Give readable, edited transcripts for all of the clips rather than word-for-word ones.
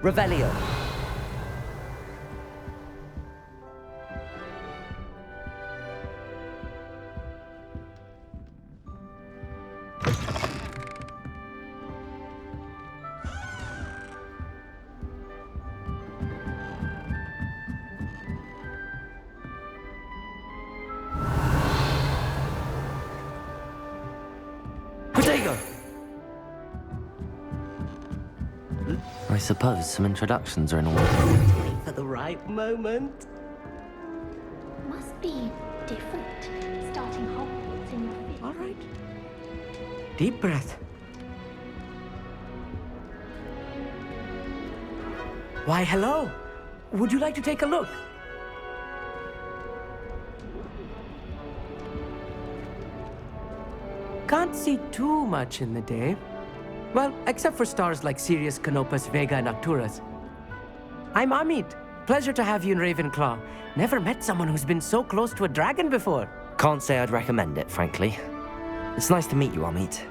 Revelio. I suppose some introductions are in order. Wait for the right moment. Must be different, starting Hogwarts in your fifth. All right. Deep breath. Why, hello. Would you like to take a look? Can't see too much in the day. Well, except for stars like Sirius, Canopus, Vega, and Arcturus. I'm Amit. Pleasure to have you in Ravenclaw. Never met someone who's been so close to a dragon before. Can't say I'd recommend it, frankly. It's nice to meet you, Amit.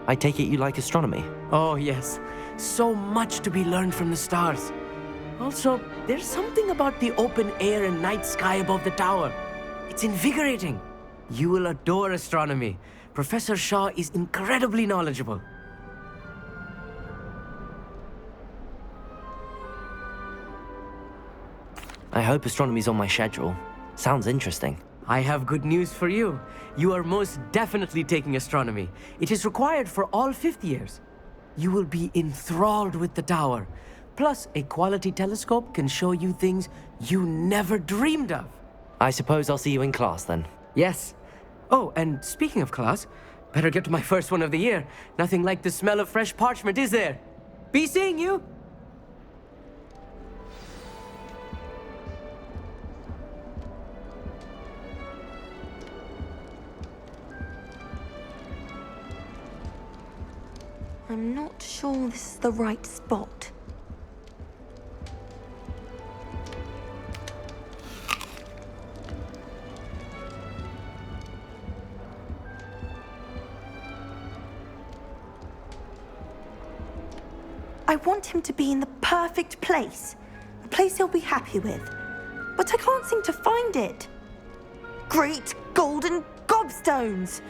I take it you like astronomy? Oh, yes. So much to be learned from the stars. Also, there's something about the open air and night sky above the tower. It's invigorating. You will adore astronomy. Professor Shaw is incredibly knowledgeable. I hope astronomy's on my schedule. Sounds interesting. I have good news for you. You are most definitely taking astronomy. It is required for all fifth years. You will be enthralled with the tower. Plus, a quality telescope can show you things you never dreamed of. I suppose I'll see you in class then. Yes. Oh, and speaking of class, better get to my first one of the year. Nothing like the smell of fresh parchment, is there? Be seeing you! I'm not sure this is the right spot. I want him to be in the perfect place. A place he'll be happy with. But I can't seem to find it. Great golden gobstones!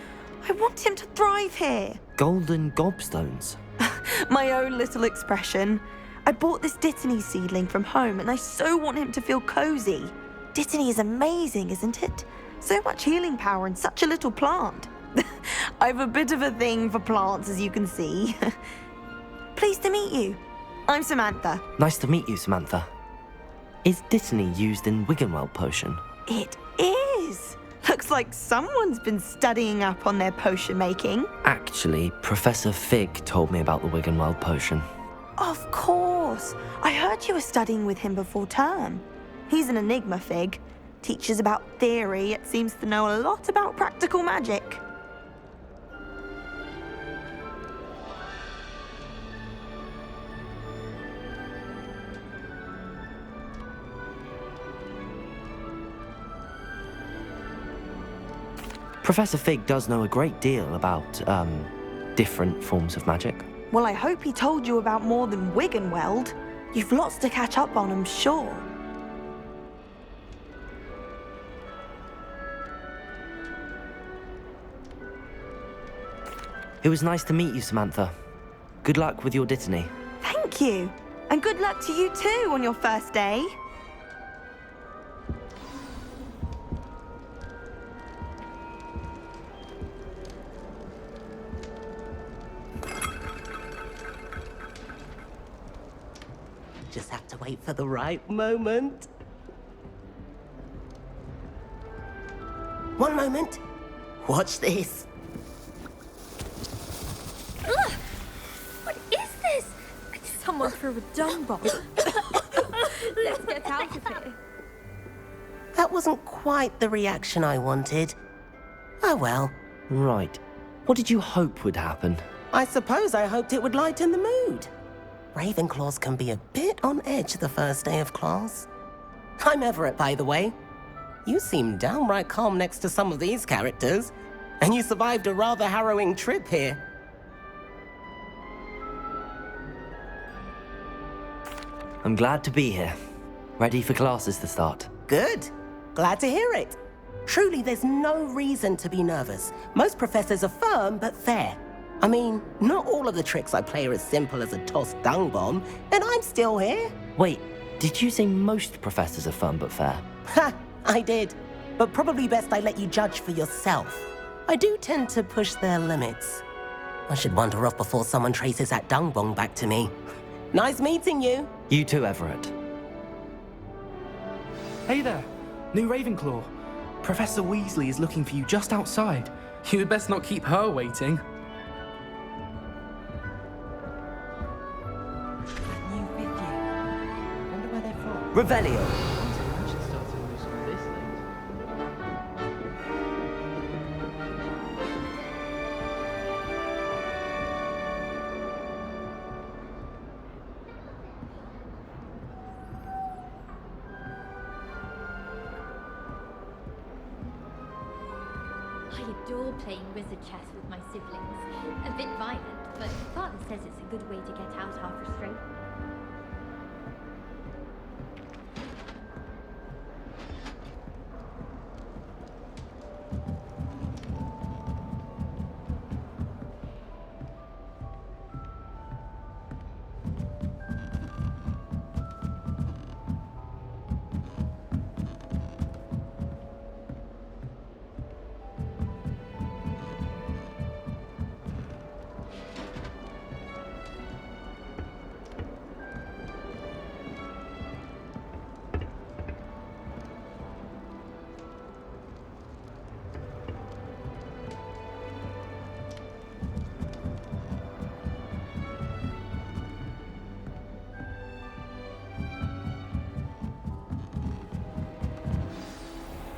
I want him to thrive here. Golden gobstones? My own little expression. I bought this Dittany seedling from home and I so want him to feel cozy. Dittany is amazing, isn't it? So much healing power in such a little plant. I've a bit of a thing for plants, as you can see. Pleased to meet you. I'm Samantha. Nice to meet you, Samantha. Is Dittany used in Wiggenweld potion? It is. Looks like someone's been studying up on their potion making. Actually, Professor Fig told me about the Wiggenweld potion. Of course. I heard you were studying with him before term. He's an enigma, Fig. Teaches about theory, yet seems to know a lot about practical magic. Professor Fig does know a great deal about, different forms of magic. Well, I hope he told you about more than Wiggenweld. You've lots to catch up on, I'm sure. It was nice to meet you, Samantha. Good luck with your Dittany. Thank you. And good luck to you too on your first day. Just have to wait for the right moment. One moment. Watch this. Ugh! What is this? Someone threw a dung bomb. Let's get out of here. That wasn't quite the reaction I wanted. Oh well. Right. What did you hope would happen? I suppose I hoped it would lighten the mood. Ravenclaws can be a bit on edge the first day of class. I'm Everett, by the way. You seem downright calm next to some of these characters, and you survived a rather harrowing trip here. I'm glad to be here. Ready for classes to start. Good. Glad to hear it. Truly, there's no reason to be nervous. Most professors are firm but fair. I mean, not all of the tricks I play are as simple as a tossed dung bomb, and I'm still here. Wait, did you say most professors are firm but fair? Ha! I did. But probably best I let you judge for yourself. I do tend to push their limits. I should wander off before someone traces that dung bomb back to me. Nice meeting you. You too, Everett. Hey there, new Ravenclaw. Professor Weasley is looking for you just outside. You had best not keep her waiting. New fifth year. Wonder where they're from. Revelio. I adore playing wizard chess with my siblings. A bit violent, but Father says it's a good way to get out after a stroke.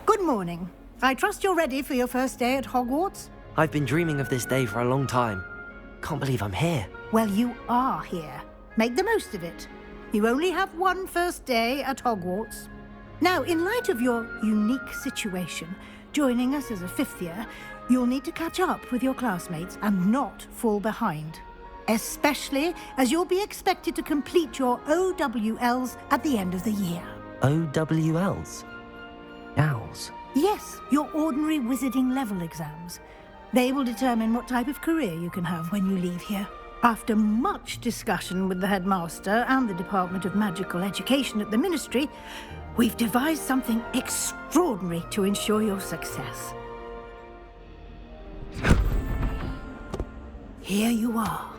Good morning. I trust you're ready for your first day at Hogwarts? I've been dreaming of this day for a long time. Can't believe I'm here. Well, you are here. Make the most of it. You only have one first day at Hogwarts. Now, in light of your unique situation, joining us as a fifth year, you'll need to catch up with your classmates and not fall behind. Especially as you'll be expected to complete your OWLs at the end of the year. OWLs? Owls. Yes, your ordinary wizarding level exams. They will determine what type of career you can have when you leave here. After much discussion with the headmaster and the Department of Magical Education at the Ministry, we've devised something extraordinary to ensure your success. Here you are.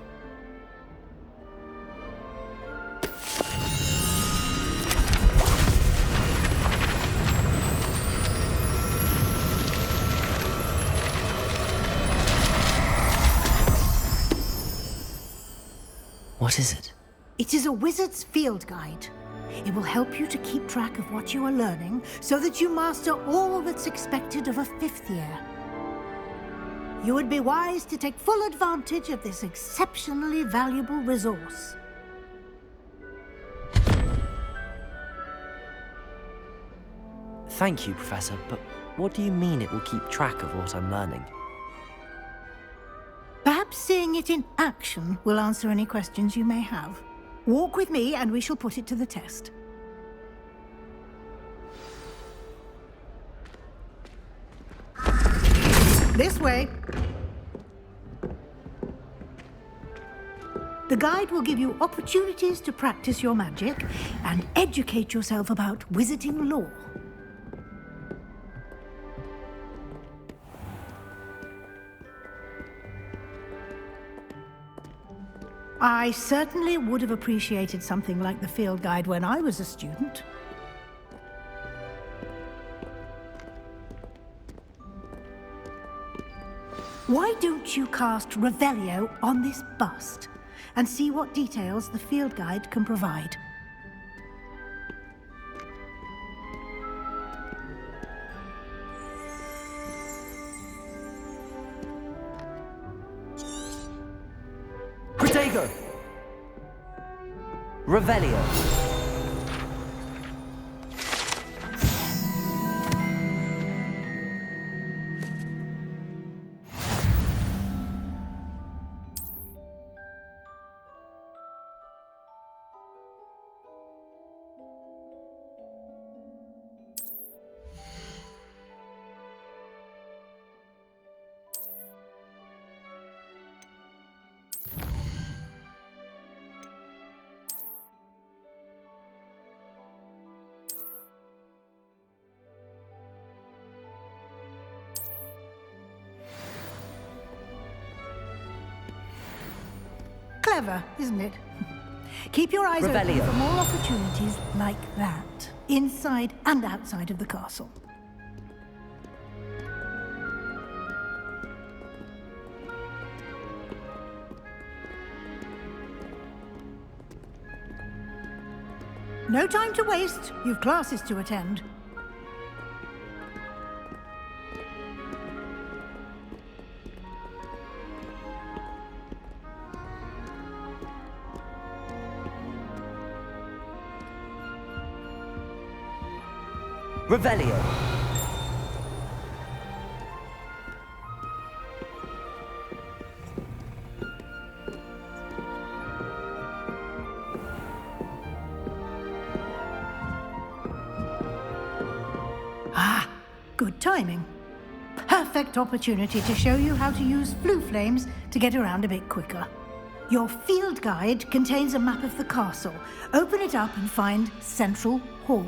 What is it? It is a wizard's field guide. It will help you to keep track of what you are learning so that you master all that's expected of a fifth year. You would be wise to take full advantage of this exceptionally valuable resource. Thank you, Professor, but what do you mean it will keep track of what I'm learning? Perhaps seeing it in action will answer any questions you may have. Walk with me and we shall put it to the test. This way. The guide will give you opportunities to practice your magic and educate yourself about wizarding lore. I certainly would have appreciated something like the field guide when I was a student. Why don't you cast Revelio on this bust and see what details the field guide can provide? Protego! Revelio! Clever, isn't it? Keep your eyes open Revelio. for more opportunities like that, inside and outside of the castle. No time to waste. You've classes to attend. Revelio. Ah, good timing. Perfect opportunity to show you how to use flue flames to get around a bit quicker. Your field guide contains a map of the castle. Open it up and find Central Hall.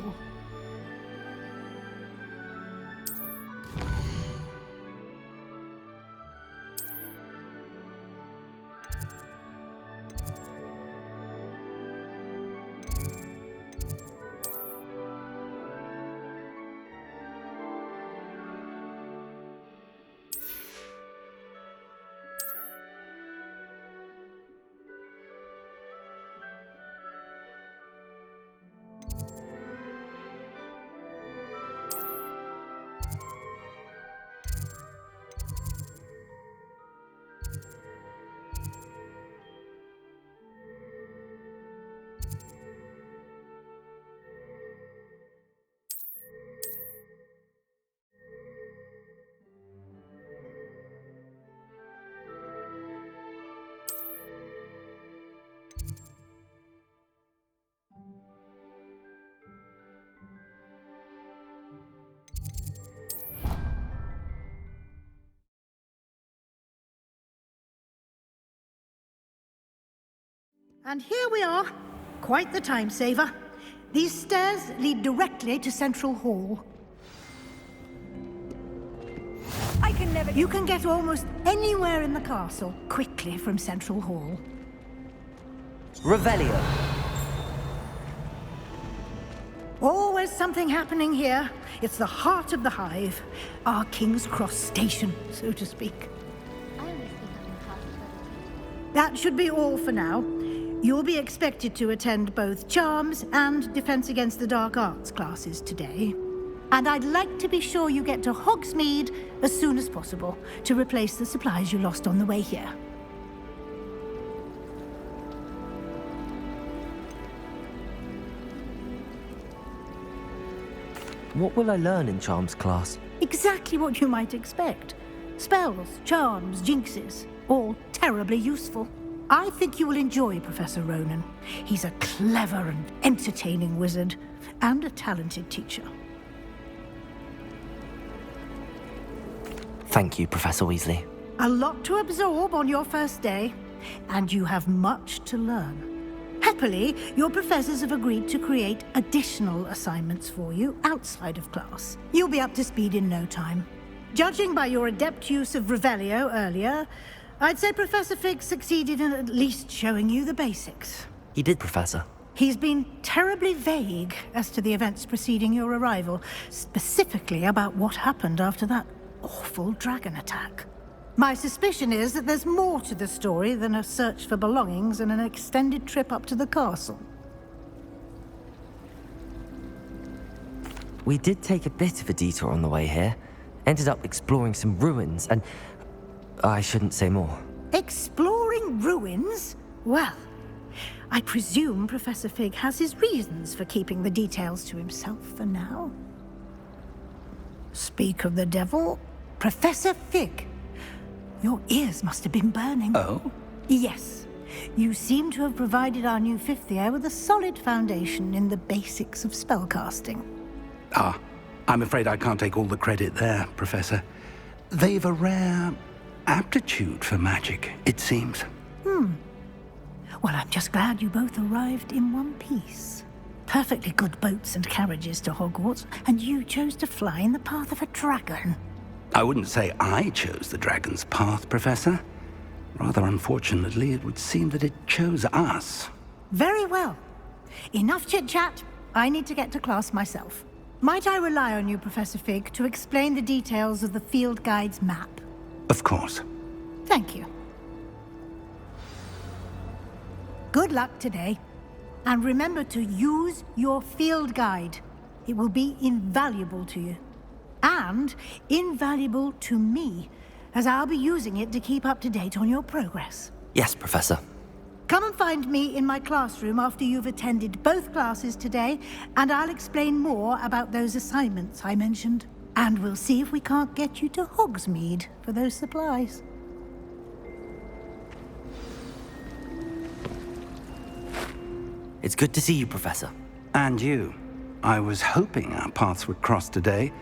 And here we are. Quite the time saver. These stairs lead directly to Central Hall. I can never. You can get almost anywhere in the castle quickly from Central Hall. Revelio. Always something happening here. It's the heart of the hive. Our King's Cross station, so to speak. I only speak up in classes where That should be all for now. You'll be expected to attend both Charms and Defense Against the Dark Arts classes today. And I'd like to be sure you get to Hogsmeade as soon as possible to replace the supplies you lost on the way here. What will I learn in Charms class? Exactly what you might expect. Spells, charms, jinxes, all terribly useful. I think you will enjoy Professor Ronan. He's a clever and entertaining wizard, and a talented teacher. Thank you, Professor Weasley. A lot to absorb on your first day, and you have much to learn. Happily, your professors have agreed to create additional assignments for you outside of class. You'll be up to speed in no time. Judging by your adept use of Revelio earlier, I'd say Professor Fig succeeded in at least showing you the basics. He did, Professor. He's been terribly vague as to the events preceding your arrival, specifically about what happened after that awful dragon attack. My suspicion is that there's more to the story than a search for belongings and an extended trip up to the castle. We did take a bit of a detour on the way here. Ended up exploring some ruins and... I shouldn't say more. Exploring ruins? Well, I presume Professor Fig has his reasons for keeping the details to himself for now. Speak of the devil, Professor Fig. Your ears must have been burning. Oh? Yes. You seem to have provided our new fifth year with a solid foundation in the basics of spellcasting. Ah, I'm afraid I can't take all the credit there, Professor. They've a rare aptitude for magic, it seems. Well, I'm just glad you both arrived in one piece. Perfectly good boats and carriages to Hogwarts, and you chose to fly in the path of a dragon. I wouldn't say I chose the dragon's path, Professor. Rather unfortunately, it would seem that it chose us. Very well. Enough chit-chat. I need to get to class myself. Might I rely on you, Professor Fig, to explain the details of the field guide's map? Of course. Thank you. Good luck today. And remember to use your field guide. It will be invaluable to you. And invaluable to me, as I'll be using it to keep up to date on your progress. Yes, Professor. Come and find me in my classroom after you've attended both classes today, and I'll explain more about those assignments I mentioned. And we'll see if we can't get you to Hogsmeade for those supplies. It's good to see you, Professor. And you. I was hoping our paths would cross today,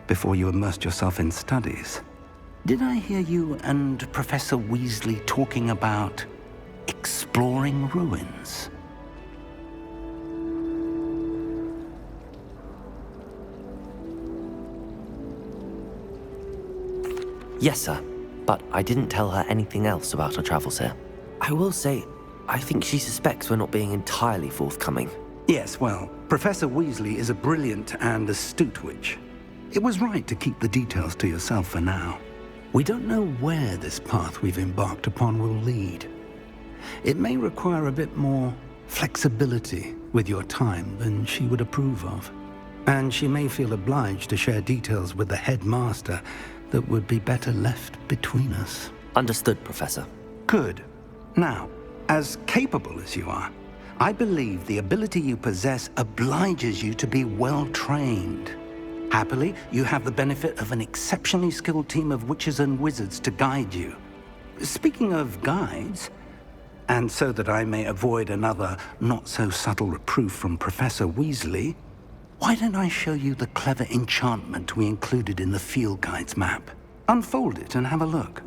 before you immersed yourself in studies. Did I hear you and Professor Weasley talking about exploring ruins? Yes, sir. But I didn't tell her anything else about our travels here. I will say, I think she suspects we're not being entirely forthcoming. Yes, well, Professor Weasley is a brilliant and astute witch. It was right to keep the details to yourself for now. We don't know where this path we've embarked upon will lead. It may require a bit more flexibility with your time than she would approve of. And she may feel obliged to share details with the headmaster that would be better left between us. Understood, Professor. Good. Now, as capable as you are, I believe the ability you possess obliges you to be well-trained. Happily, you have the benefit of an exceptionally skilled team of witches and wizards to guide you. Speaking of guides, and so that I may avoid another not-so-subtle reproof from Professor Weasley, why don't I show you the clever enchantment we included in the field guide's map? Unfold it and have a look.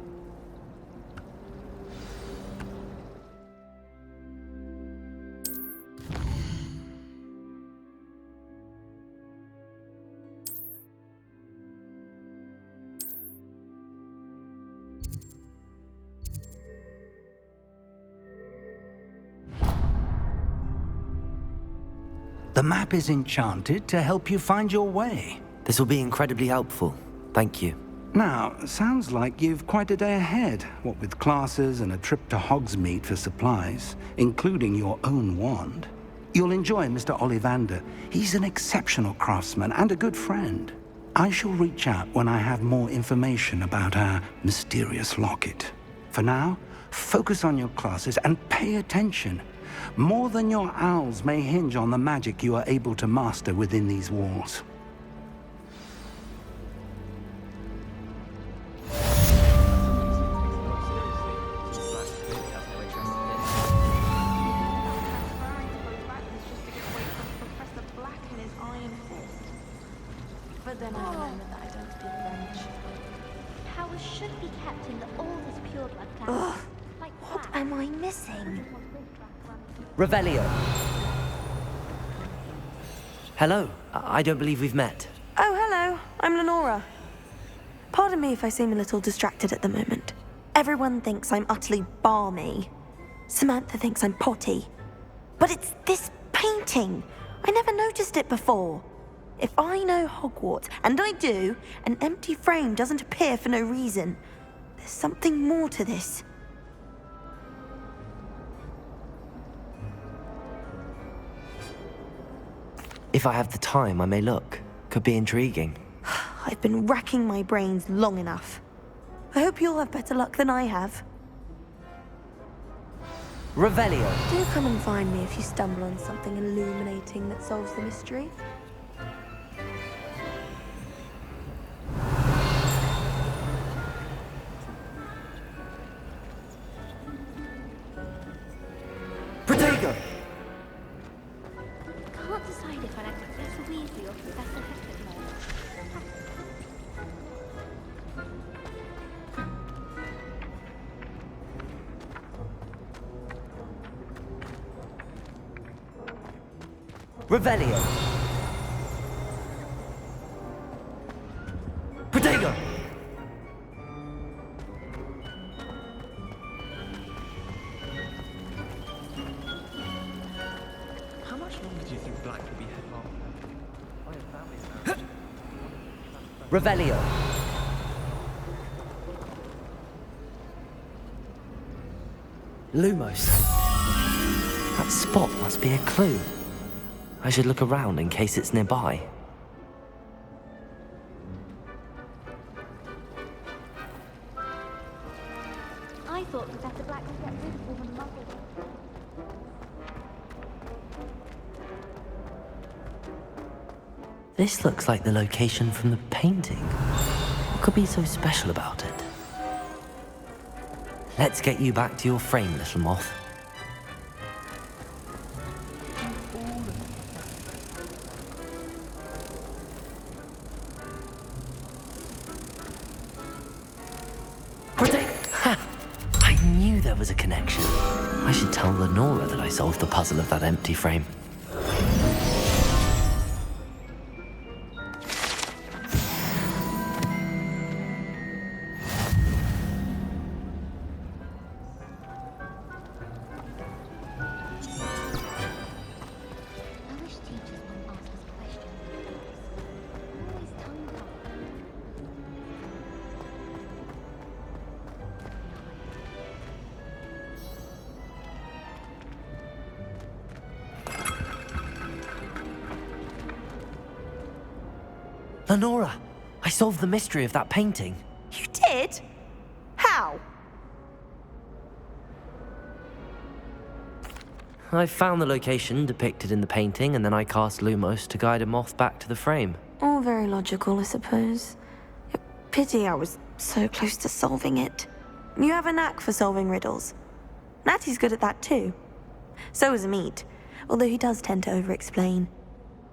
The map is enchanted to help you find your way. This will be incredibly helpful. Thank you. Now, sounds like you've quite a day ahead, what with classes and a trip to Hogsmeade for supplies, including your own wand. You'll enjoy Mr. Ollivander. He's an exceptional craftsman and a good friend. I shall reach out when I have more information about our mysterious locket. For now, focus on your classes and pay attention. More than your owls may hinge on the magic you are able to master within these walls. But then I remember that I don't speak French. Powers should be kept in the oldest pure blood class. Like What am I missing? Revelio. Hello. I don't believe we've met. Oh, hello. I'm Lenora. Pardon me if I seem a little distracted at the moment. Everyone thinks I'm utterly balmy. Samantha thinks I'm potty. But it's this painting. I never noticed it before. If I know Hogwarts, and I do, an empty frame doesn't appear for no reason. There's something more to this. If I have the time, I may look. Could be intriguing. I've been racking my brains long enough. I hope you'll have better luck than I have. Revelio. Do come and find me if you stumble on something illuminating that solves the mystery. Protego. Can't decide if I like Professor Weasley or Professor Hector. Revelio. Protego. Revelio. Lumos. That spot must be a clue. I should look around in case it's nearby. I thought Professor Black would get rid of all the muggles. This looks like the location from the painting. What could be so special about it? Let's get you back to your frame, little moth. I knew there was a connection. I should tell Lenora that I solved the puzzle of that empty frame. I wish teachers wouldn't ask us questions like those. Always tongue-tied. Lenora, I solved the mystery of that painting. You did? How? I found the location depicted in the painting, and then I cast Lumos to guide a moth back to the frame. All very logical, I suppose. Pity I was so close to solving it. You have a knack for solving riddles. Natty's good at that too. So is Amit, although he does tend to over-explain.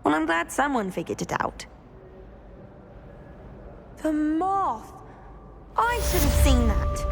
Well, I'm glad someone figured it out. The moth! I should have seen that.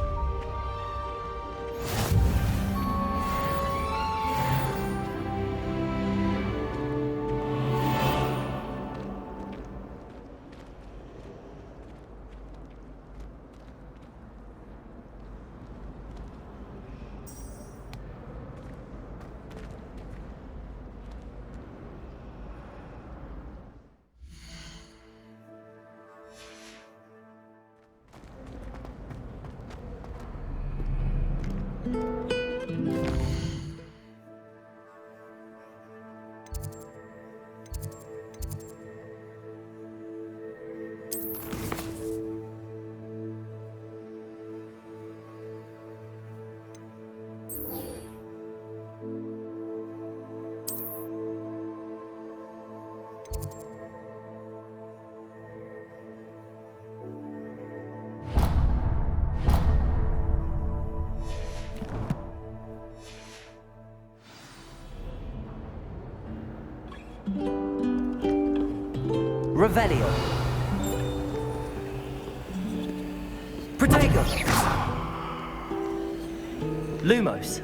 Revelio. Protego. Lumos.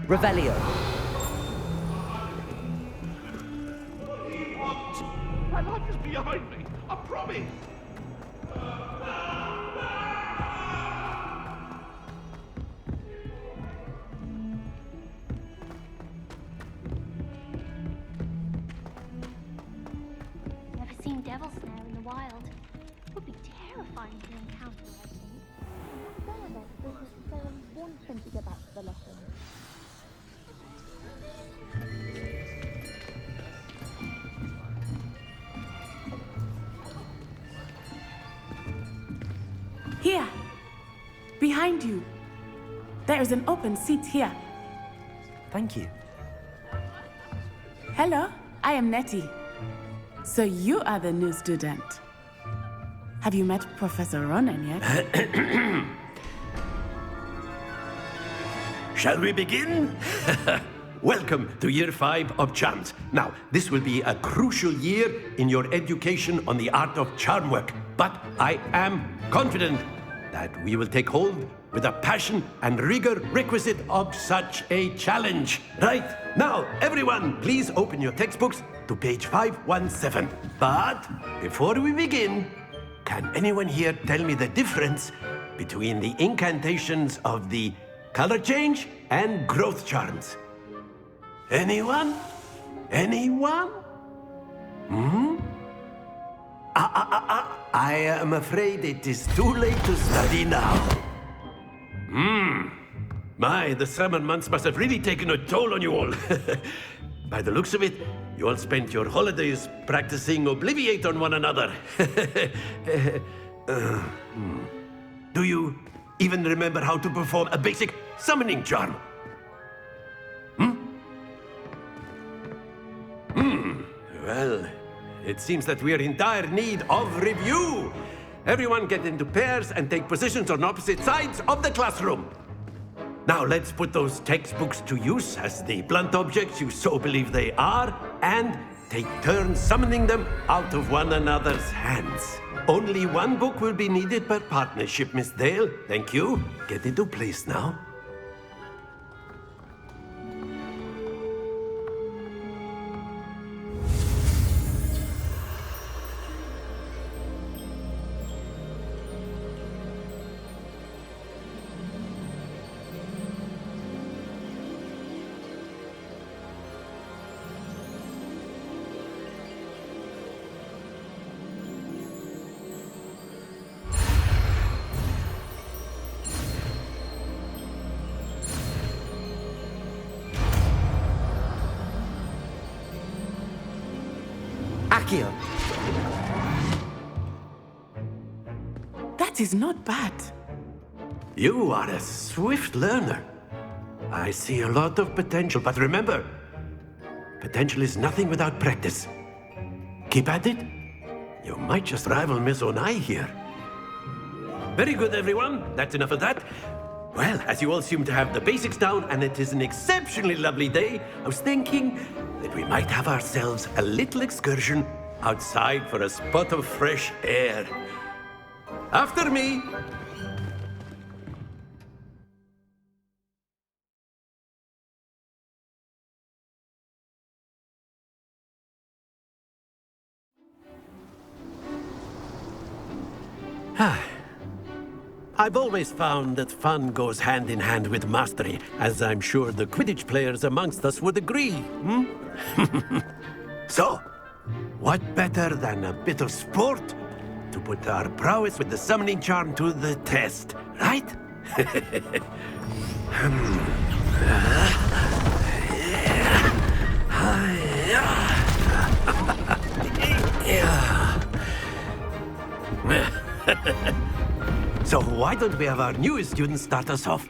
Revelio. My life is behind me, I promise. Never seen devil snare in the wild. Would be terrifying to encounter, I think. Wants them to get back to the lesson. Here. Behind you. There is an open seat here. Thank you. Hello, I am Nettie. So you are the new student. Have you met Professor Ronan yet? Shall we begin? Welcome to Year 5 of Charms. Now, this will be a crucial year in your education on the art of charm work. But I am confident that we will take hold with the passion and rigor requisite of such a challenge. Right, now, everyone, please open your textbooks to page 517. But before we begin, can anyone here tell me the difference between the incantations of the color change and growth charms? Anyone? Anyone? I am afraid it is too late to study now. My, the summer months must have really taken a toll on you all. By the looks of it, you all spent your holidays practicing Obliviate on one another. Do you even remember how to perform a basic summoning charm? Well, it seems that we are in dire need of review. Everyone get into pairs and take positions on opposite sides of the classroom. Now let's put those textbooks to use as the blunt objects you so believe they are, and take turns summoning them out of one another's hands. Only one book will be needed per partnership, Miss Dale. Thank you. Get into place now. Akio. That is not bad. You are a swift learner. I see a lot of potential, but remember, potential is nothing without practice. Keep at it. You might just rival Miss Onai here. Very good, everyone. That's enough of that. Well, as you all seem to have the basics down, and it is an exceptionally lovely day, I was thinking that we might have ourselves a little excursion outside for a spot of fresh air. After me. I've always found that fun goes hand in hand with mastery, as I'm sure the Quidditch players amongst us would agree. So, what better than a bit of sport to put our prowess with the summoning charm to the test, right? So why don't we have our newest student start us off?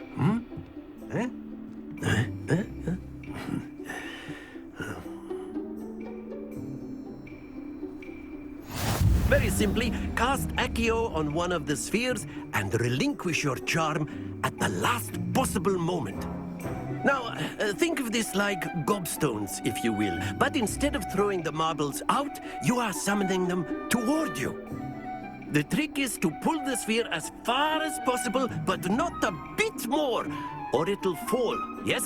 Very simply, cast Accio on one of the spheres and relinquish your charm at the last possible moment. Now, think of this like gobstones, if you will, but instead of throwing the marbles out, you are summoning them toward you. The trick is to pull the sphere as far as possible, but not a bit more, or it'll fall, yes?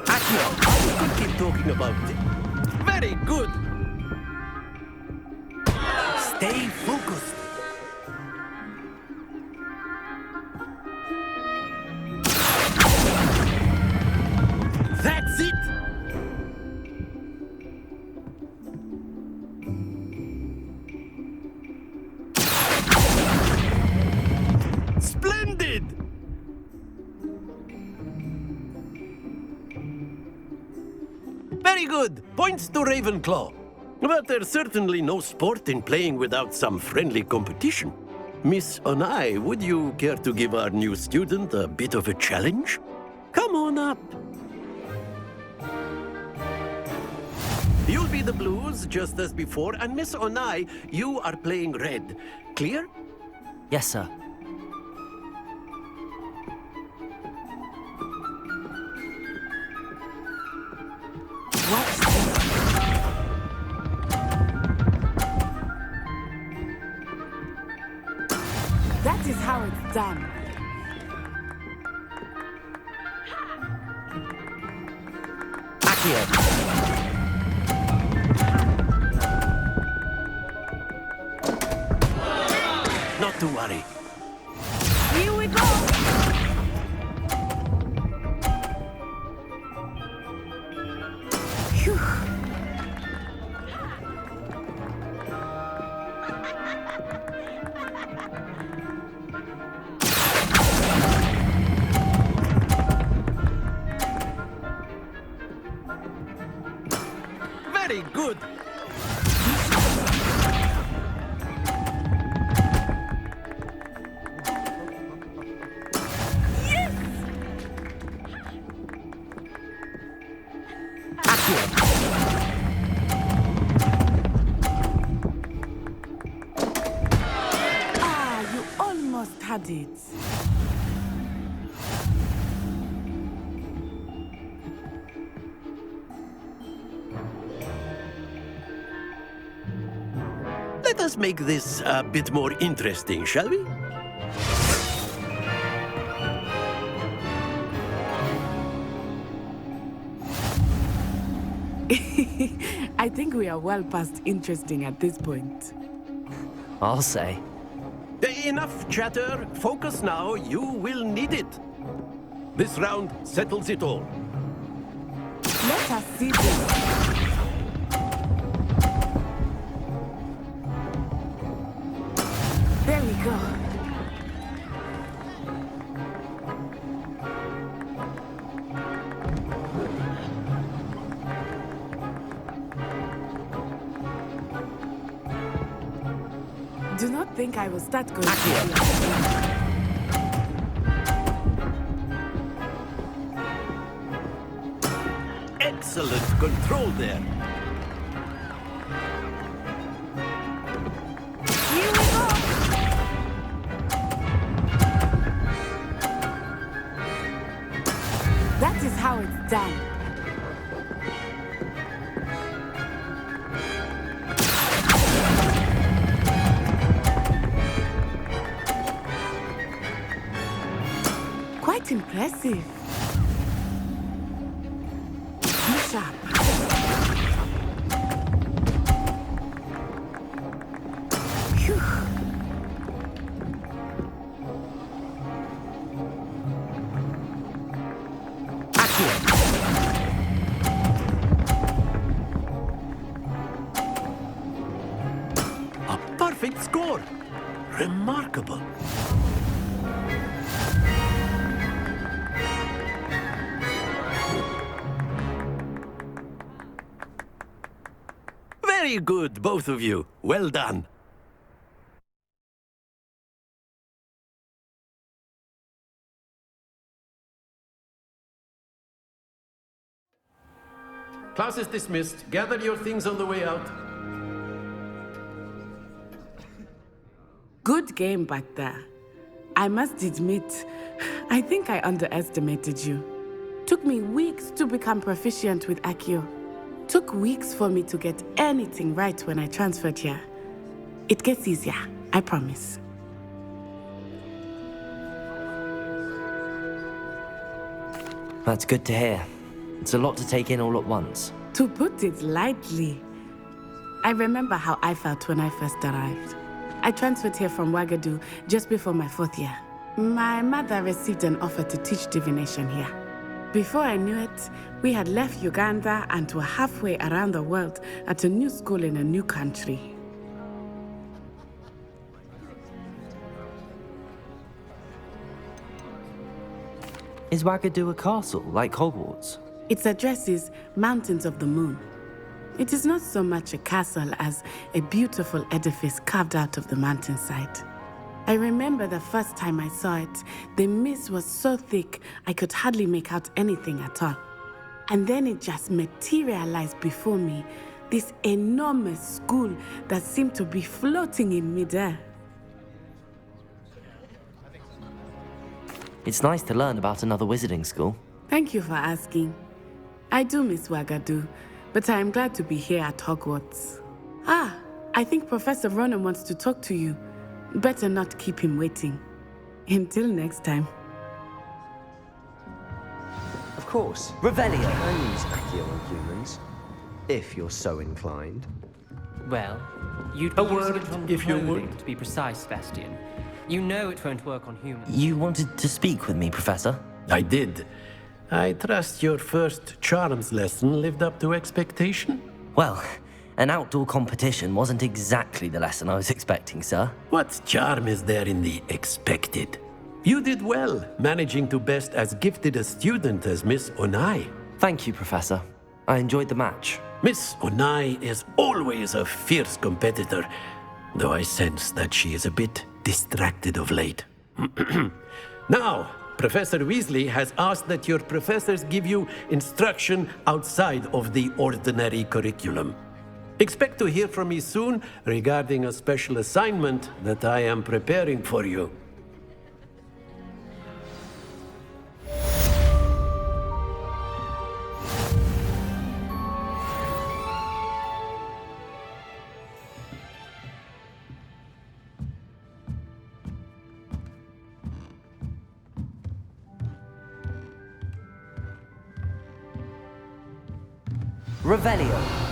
Accio, we could keep talking about it. Very good. Stay focused. That's it! Splendid! Very good. Points to Ravenclaw. But there's certainly no sport in playing without some friendly competition. Miss Onai, would you care to give our new student a bit of a challenge? Come on up. You'll be the blues, just as before, and Miss Onai, you are playing red. Clear? Yes, sir. That is how it's done. Not to worry. Here we go! Phew. Very good. Ah, you almost had it. Let us make this a bit more interesting, shall we? I think we are well past interesting at this point. I'll say. Enough chatter. Focus now. You will need it. This round settles it all. Let us see this. There we go. Do not think I will start going. Excellent control there. Here we go. That is how it's done. Quite impressive. Be sharp. Phew. A perfect score. Remarkable. Very good, both of you. Well done. Class is dismissed. Gather your things on the way out. Good game back there. I must admit, I think I underestimated you. Took me weeks to become proficient with Accio. Took weeks for me to get anything right when I transferred here. It gets easier, I promise. That's good to hear. It's a lot to take in all at once. To put it lightly, I remember how I felt when I first arrived. I transferred here from Ouagadougou just before my 4th year. My mother received an offer to teach divination here. Before I knew it, we had left Uganda and were halfway around the world at a new school in a new country. Is Ouagadougou a castle, like Hogwarts? Its address is Mountains of the Moon. It is not so much a castle as a beautiful edifice carved out of the mountainside. I remember the first time I saw it, the mist was so thick I could hardly make out anything at all. And then it just materialized before me, this enormous school that seemed to be floating in midair. It's nice to learn about another wizarding school. Thank you for asking. I do miss Wagadu, but I am glad to be here at Hogwarts. Ah, I think Professor Ronan wants to talk to you. Better not keep him waiting. Until next time. Of course. Revelio. You can use Accio on humans, if you're so inclined. Well, you'd A be using word, it on if you clothing, would. to be precise, Sebastian. You know it won't work on humans. You wanted to speak with me, Professor? I did. I trust your first charms lesson lived up to expectation? Well, an outdoor competition wasn't exactly the lesson I was expecting, sir. What charm is there in the expected? You did well, managing to best as gifted a student as Miss Onai. Thank you, Professor. I enjoyed the match. Miss Onai is always a fierce competitor, though I sense that she is a bit distracted of late. Now, Professor Weasley has asked that your professors give you instruction outside of the ordinary curriculum. Expect to hear from me soon regarding a special assignment that I am preparing for you. Revelio.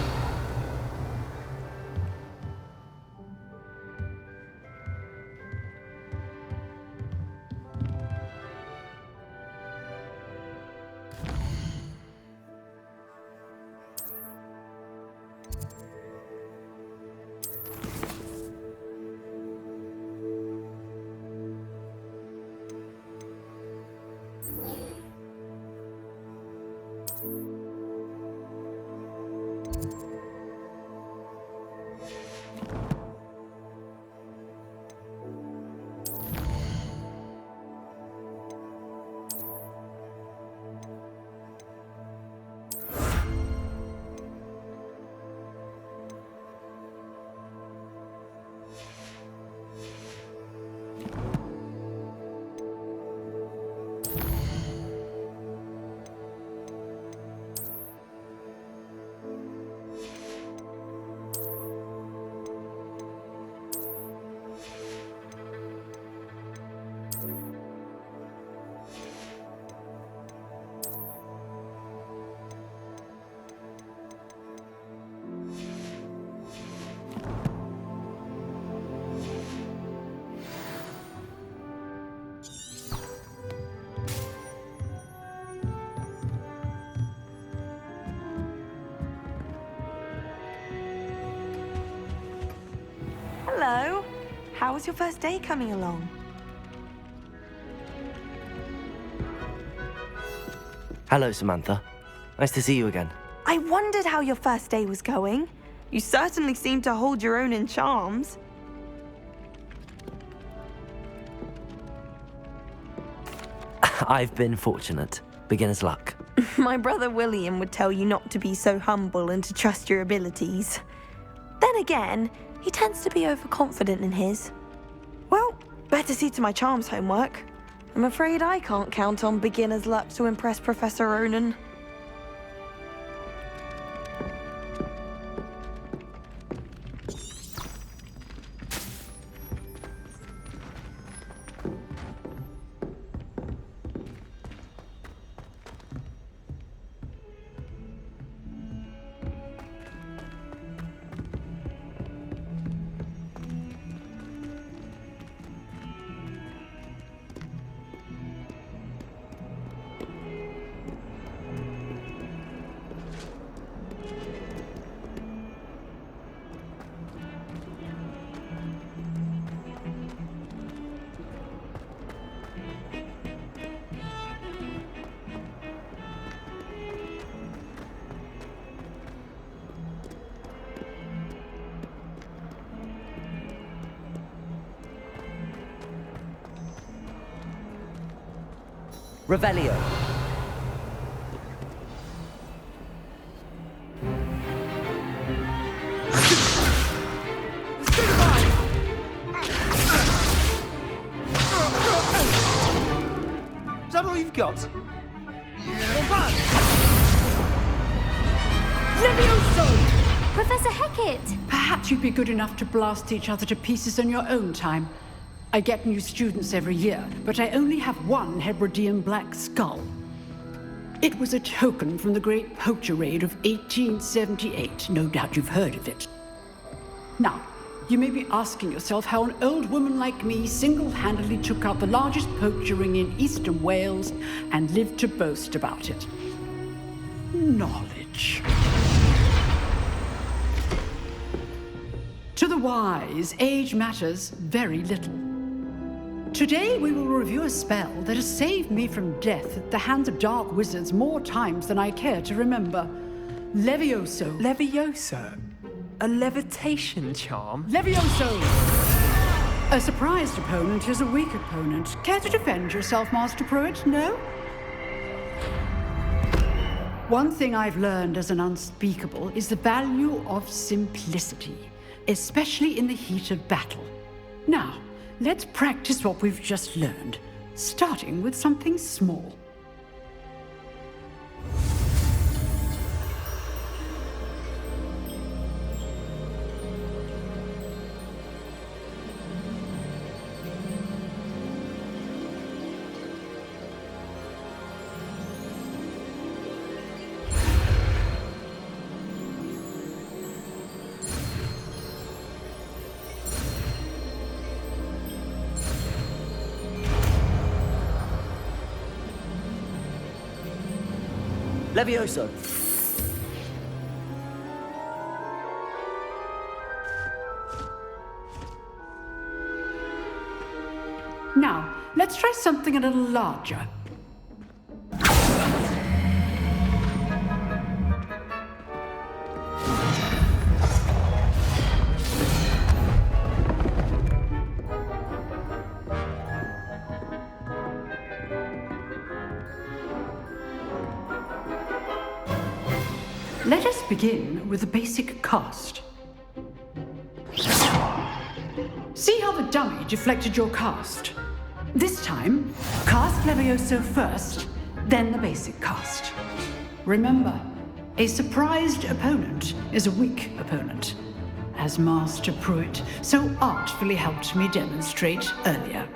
Hello. How was your first day coming along? Hello, Samantha. Nice to see you again. I wondered how your first day was going. You certainly seem to hold your own in charms. I've been fortunate. Beginner's luck. My brother William would tell you not to be so humble and to trust your abilities. Then again, he tends to be overconfident in his. Well, better see to my charms homework. I'm afraid I can't count on beginner's luck to impress Professor Ronan. Revelio. Is that all you've got? Levioso! Professor Hecat! Perhaps you'd be good enough to blast each other to pieces on your own time. I get new students every year, but I only have one Hebridean black skull. It was a token from the Great Poacher Raid of 1878. No doubt you've heard of it. Now, you may be asking yourself how an old woman like me single-handedly took out the largest poacher ring in eastern Wales and lived to boast about it. Knowledge. To the wise, age matters very little. Today we will review a spell that has saved me from death at the hands of dark wizards more times than I care to remember. Levioso. Levioso? A levitation charm? Levioso! A surprised opponent is a weak opponent. Care to defend yourself, Master Pruitt? No? One thing I've learned as an unspeakable is the value of simplicity, especially in the heat of battle. Now, let's practice what we've just learned, starting with something small. Levioso. Now, let's try something a little larger. Let us begin with the basic cast. See how the dummy deflected your cast? This time, cast Levioso first, then the basic cast. Remember, a surprised opponent is a weak opponent, as Master Pruitt so artfully helped me demonstrate earlier.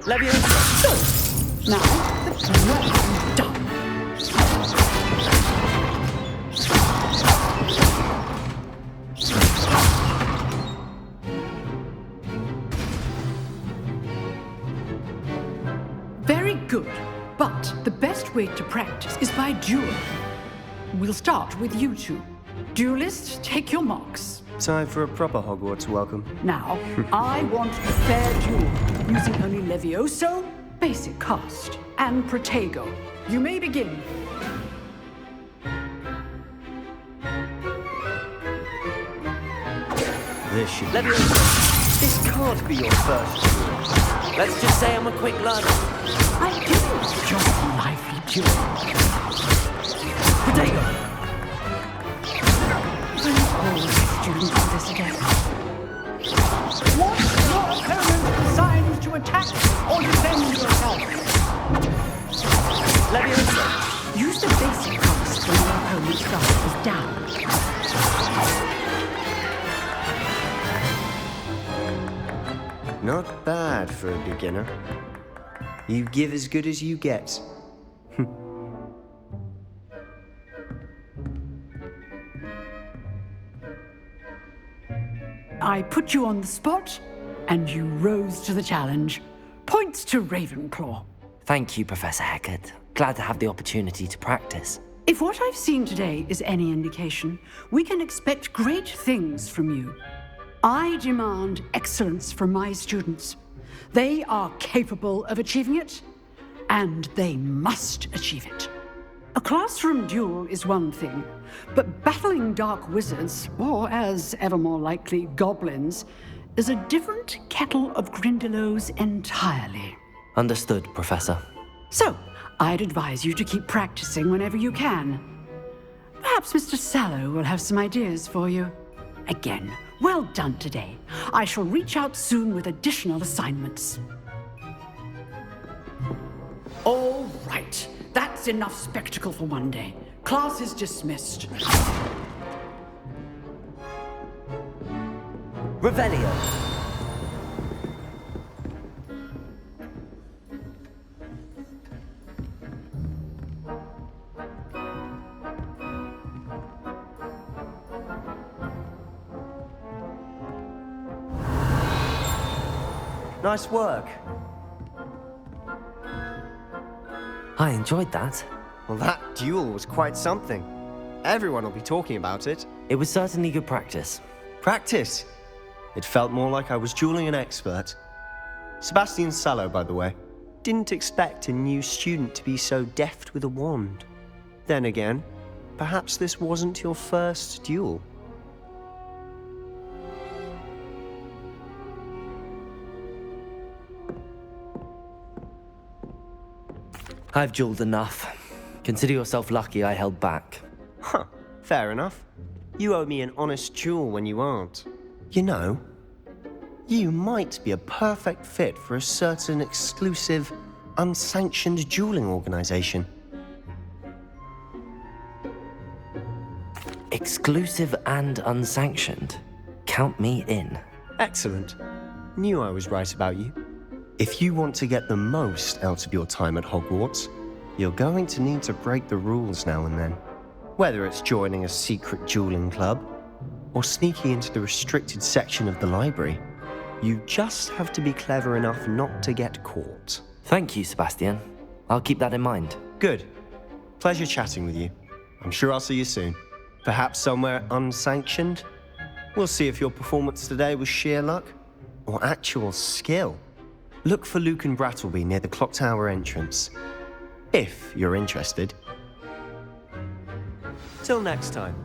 Levioso! Now, well done. Very good, but the best way to practice is by duel. We'll start with you two. Duelists, take your marks. Time for a proper Hogwarts welcome. Now, I want a fair duel, using only Levioso, basic cast, and Protego. You may begin. This should Levioso. This can't be your first duel. Let's just say I'm a quick learner. I do enjoy a lively duel. Protego. Students do this again. Want your opponent assigned to attack or defend yourself? Levioso. Use the basic cast when your opponent's guard is down. Not bad for a beginner. You give as good as you get. I put you on the spot, and you rose to the challenge. Points to Ravenclaw. Thank you, Professor Hecat. Glad to have the opportunity to practice. If what I've seen today is any indication, we can expect great things from you. I demand excellence from my students. They are capable of achieving it, and they must achieve it. A classroom duel is one thing, but battling dark wizards, or as ever more likely, goblins, is a different kettle of Grindylows entirely. Understood, Professor. So, I'd advise you to keep practicing whenever you can. Perhaps Mr. Sallow will have some ideas for you. Again, well done today. I shall reach out soon with additional assignments. All right, that's enough spectacle for one day. Class is dismissed. Revelio. Nice work. I enjoyed that. Well, that duel was quite something. Everyone will be talking about it. It was certainly good practice. Practice? It felt more like I was dueling an expert. Sebastian Sallow, by the way. Didn't expect a new student to be so deft with a wand. Then again, perhaps this wasn't your first duel. I've dueled enough. Consider yourself lucky I held back. Huh, fair enough. You owe me an honest duel when you aren't. You know, you might be a perfect fit for a certain exclusive, unsanctioned dueling organization. Exclusive and unsanctioned? Count me in. Excellent. Knew I was right about you. If you want to get the most out of your time at Hogwarts, you're going to need to break the rules now and then. Whether it's joining a secret dueling club, or sneaking into the restricted section of the library, you just have to be clever enough not to get caught. Thank you, Sebastian. I'll keep that in mind. Good. Pleasure chatting with you. I'm sure I'll see you soon. Perhaps somewhere unsanctioned? We'll see if your performance today was sheer luck, or actual skill. Look for Luke and Brattleby near the clock tower entrance, if you're interested. Till next time.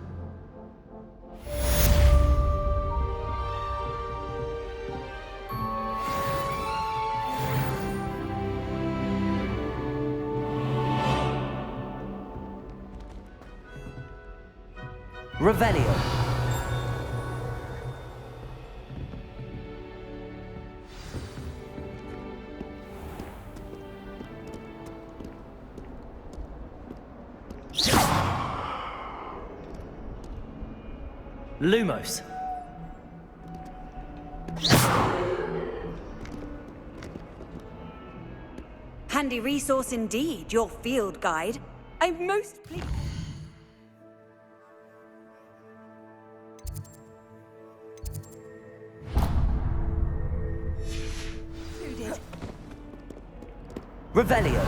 Revelio. Lumos. Handy resource indeed, your field guide. I'm most pleased. Revelio.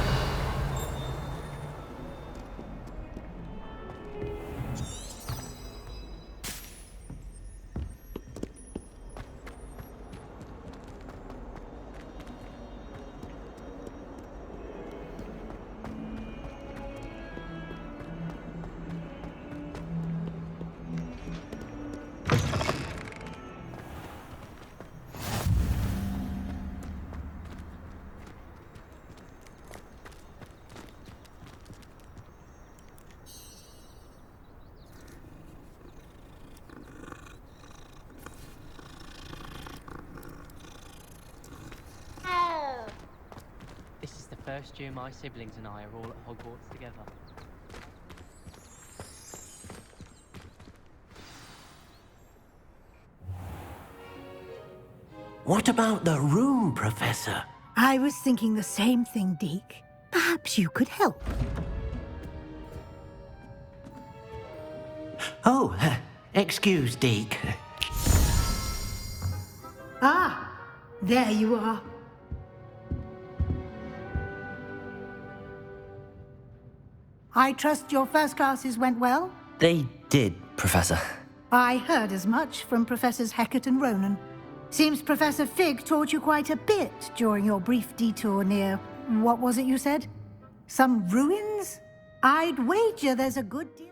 This is the first year my siblings and I are all at Hogwarts together. What about the room, Professor? I was thinking the same thing, Deke. Perhaps you could help. Oh, excuse, Deke. Ah, there you are. I trust your first classes went well? They did, Professor. I heard as much from Professors Hecat and Ronan. Seems Professor Fig taught you quite a bit during your brief detour near... what was it you said? Some ruins? I'd wager there's a good deal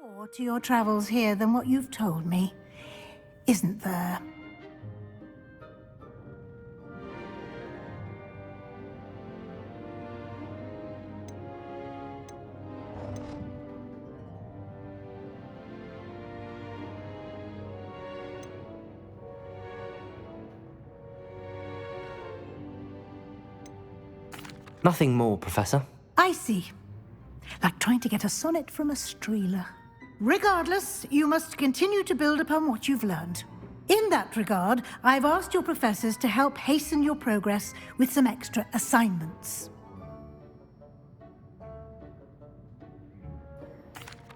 more to your travels here than what you've told me, isn't there? Nothing more, Professor. I see. Like trying to get a sonnet from a streeler. Regardless, you must continue to build upon what you've learned. In that regard, I've asked your professors to help hasten your progress with some extra assignments.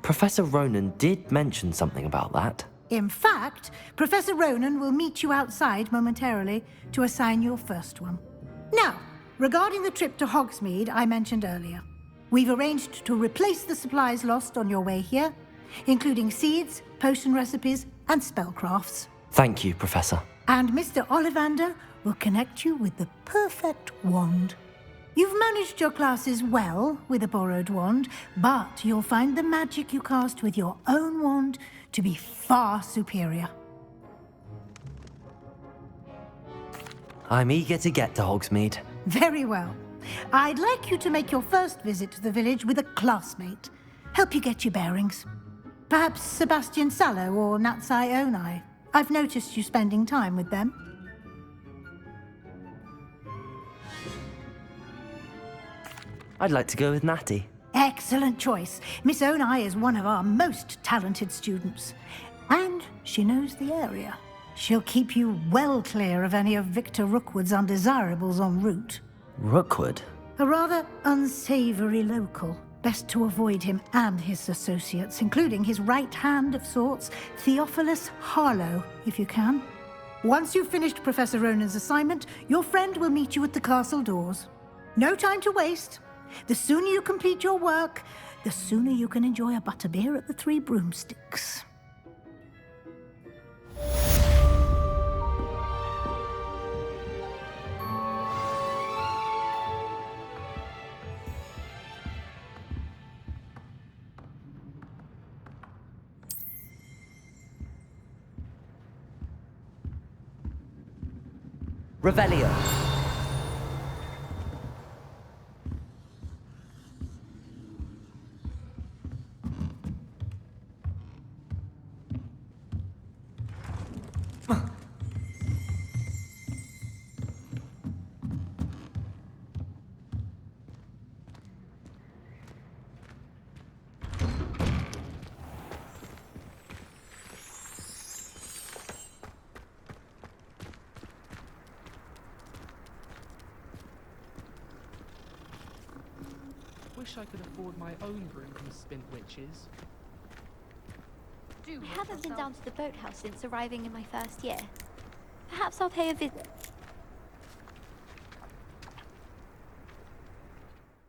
Professor Ronan did mention something about that. In fact, Professor Ronan will meet you outside momentarily to assign your first one. Now, regarding the trip to Hogsmeade I mentioned earlier, we've arranged to replace the supplies lost on your way here, including seeds, potion recipes, and spellcrafts. Thank you, Professor. And Mr. Ollivander will connect you with the perfect wand. You've managed your classes well with a borrowed wand, but you'll find the magic you cast with your own wand to be far superior. I'm eager to get to Hogsmeade. Very well. I'd like you to make your first visit to the village with a classmate. Help you get your bearings. Perhaps Sebastian Sallow or Natsai Onai. I've noticed you spending time with them. I'd like to go with Natty. Excellent choice. Miss Onai is one of our most talented students. And she knows the area. She'll keep you well clear of any of Victor Rookwood's undesirables en route. Rookwood? A rather unsavory local. Best to avoid him and his associates, including his right hand of sorts, Theophilus Harlow, if you can. Once you've finished Professor Ronan's assignment, your friend will meet you at the castle doors. No time to waste. The sooner you complete your work, the sooner you can enjoy a butterbeer at the Three Broomsticks. Revelio. Wish I could afford my own broom from Spint Witches. I haven't been down to the boathouse since arriving in my first year. Perhaps I'll pay a visit.